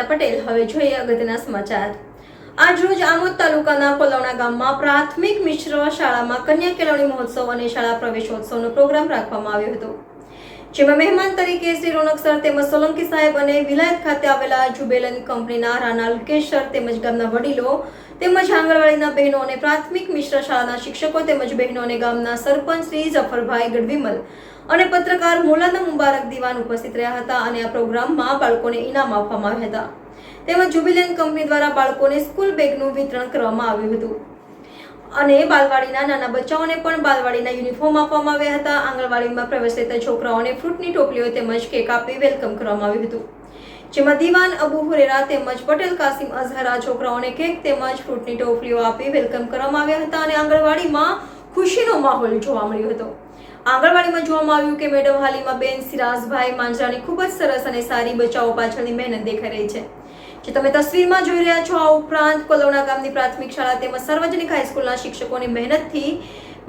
કવિતા પટેલ। હવે જોઈએ અગત્યના સમાચાર। આજરોજ આમોદ તાલુકાના કોલવણા ગામમાં પ્રાથમિક મિશ્ર શાળામાં કન્યા કેળવણી મહોત્સવ અને શાળા પ્રવેશોત્સવનો પ્રોગ્રામ રાખવામાં આવ્યો હતો, જેમાં મહેમાન તરીકે શ્રી રોનક સર તેમજ સોલંકી સાહેબ અને વિલાયત ખાતે આવેલા જુબેલન કંપનીના રાના અલ્કેશ સર તેમજ ગામના વડીલો તેમજ આંગણવાડીના બહેનો અને પ્રાથમિક મિશ્ર શાળાના શિક્ષકો તેમજ બહેનો અને ગામના સરપંચ શ્રી જફરભાઈ ગઢવીમલ અને પત્રકાર મૌલાના મુબારક દીવાન ઉપસ્થિત રહ્યા હતા અને આ પ્રોગ્રામમાં બાળકોને ઇનામ આપવામાં આવ્યા હતા તેમજ જુબિલન કંપની દ્વારા બાળકોને સ્કૂલ બેગનું વિતરણ કરવામાં આવ્યું હતું અને બાલવાડીના નાના બચ્ચાઓને પણ બાલવાડીના યુનિફોર્મ આપવામાં આવ્યા હતા। આંગણવાડીમાં પ્રવેશ લેતા છોકરાઓને ફ્રૂટની ટોપલીઓ તેમજ કેક આપી વેલકમ કરવામાં આવ્યું હતું, જેમાં દીવાન અબુ હુરેરા તેમજ પટેલ કાસિમ અઝહરા છોકરાઓને કેક તેમજ ફ્રૂટની ટોપલીઓ આપી વેલકમ કરવામાં આવ્યા હતા અને આંગણવાડીમાં ખુશીનો માહોલ જોવા મળ્યો હતો। આંગણવાડીમાં જોવામાં આવ્યું કે મેડમ હાલીમાં બેન સિરાજભાઈ માંજરાની ખૂબ જ સરસ અને સારી બચાવો પાછળની મહેનત દેખાઈ રહી છે, જે તમે તસવીરમાં જોઈ રહ્યા છો। આ ઉપરાંત કોલવણા ગામની પ્રાથમિક શાળા તેમજ સાર્વજનિક હાઈસ્કૂલના શિક્ષકોની મહેનતથી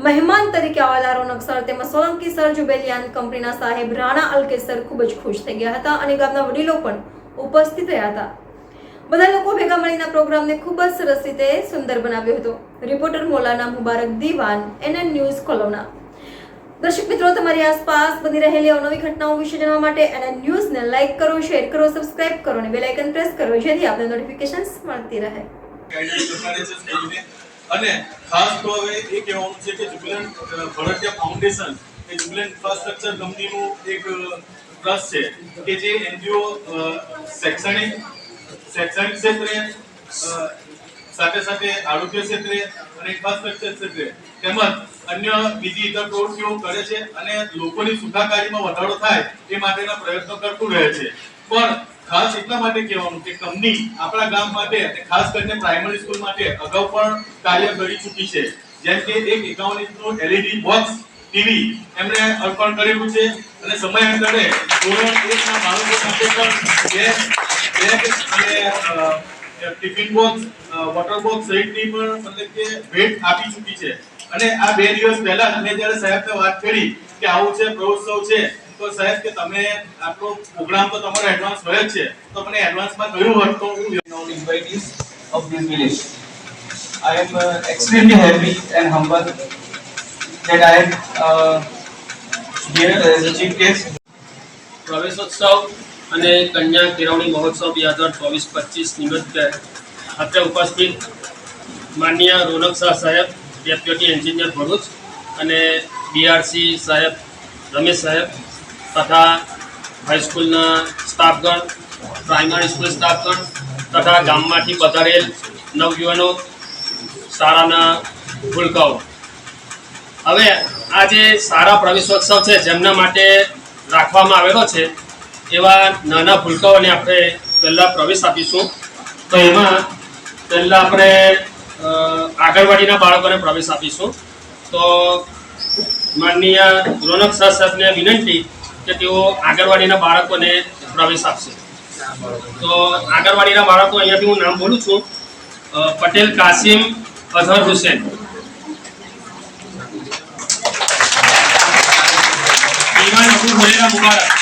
મહેમાન તરીકે આવેલા રોનક સર તેમજ સોલંકી સર જુબેલિયાન કંપનીના સાહેબ રાણા અલ્કેશ સર ખૂબ જ ખુશ થઈ ગયા હતા અને ગામના વડીલો પણ ઉપસ્થિત રહ્યા હતા। બધા લોકો ભેગા મળીને પ્રોગ્રામને ખૂબ જ સરસ રીતે સુંદર બનાવ્યો હતો। રિપોર્ટર મૌલાના મુબારક દીવાન, NN ન્યૂઝ, કોલવણા। દર્શક મિત્રો, તમારી આસપાસ બની રહેલી અવનવી ઘટનાઓ વિશે જાણવા માટે NN ન્યૂઝને લાઈક કરો, શેર કરો, સબસ્ક્રાઇબ કરો અને બેલ આઇકન પ્રેસ કરો, જેથી આપને નોટિફિકેશન્સ મળતી રહે। અને ખાસ તો હવે એ કહેવાનું છે કે જુબિલન ભરતિયા ફાઉન્ડેશન એ જુબિલન ઇન્ફ્રાસ્ટ્રક્ચર કંપનીનું એક ટ્રસ્ટ છે કે જે NGO શૈક્ષણિક ક્ષેત્રે સાથે સાથે આરોગ્ય ક્ષેત્રે અને ઇન્ફ્રાસ્ટ્રક્ચર ક્ષેત્રે તેમજ અન્ય બીજી ઇતર પ્રવૃત્તિઓ કરે છે અને લોકોની સુખાકારીમાં વધારો થાય એ માટેના પ્રયત્નો કરતું રહે છે। પણ ખાસ એટલા માટે કહેવાનું કે કંપની આપણા ગામ માટે અને ખાસ કરીને પ્રાઇમરી સ્કૂલ માટે અગાઉ પણ કાર્ય કરી ચૂકી છે, જેમ કે એક 51 ઇંચનું LED બોક્સ ટીવી એમણે અર્પણ કરેલું છે અને સમયાંતરે ધોરણ 1 ના બાળકો માટે પણ બેગ અને ટિફિન બોક્સ, વોટર બોક્સ સહિતની પણ મતલબ કે ભેટ આપી ચૂકી છે। અને આ 2 દિવસ પહેલા મેં જ્યારે સાહેબને વાત કરી કે આવું છે પ્રવૃત્સવ છે, તો સાહેબ કે તમે આપણો પ્રોગ્રામ તો તમારો એડવાન્સ હોય જ છે, તો મને એડવાન્સમાં કહ્યું હોત તો હું invitees of this village. I am extremely happy and humble that I am here as a chief guest. પ્રવેશોત્સવ અને કન્યા કેળવણી મહોત્સવ 2024-25 નિમિત્તે અત્રે ઉપસ્થિત માનનીય રોનક શાહ સાહેબ, ડેપ્યુટી એન્જિનિયર ભરૂચ, અને BRC સાહેબ, રમેશ સાહેબ તથા હાઈસ્કૂલના સ્ટાફગણ, પ્રાઇમરી સ્કૂલ સ્ટાફગણ તથા ગામમાંથી પધારેલ નવયુવાનો, શાળાના ભૂલકાઓ। હવે આ જે શાળા પ્રવેશોત્સવ છે જેમના માટે રાખવામાં આવેલો છે એવા નાના ભૂલકાઓને આપણે પહેલાં પ્રવેશ આપીશું। તો એમાં પહેલાં આપણે આંગણવાડીના બાળકોને પ્રવેશ આપીશું। તો માનનીય રોનક શાહ સાહેબને વિનંતી કે તેઓ આંગણવાડીના બાળકોને પ્રવેશ આપશે। તો આંગણવાડીના બાળકો, અહીંયાથી હું નામ બોલું છું, પટેલ કાસિમ અઝહર હુસેન, દીવાન અબુ હુરેરા મુબારક,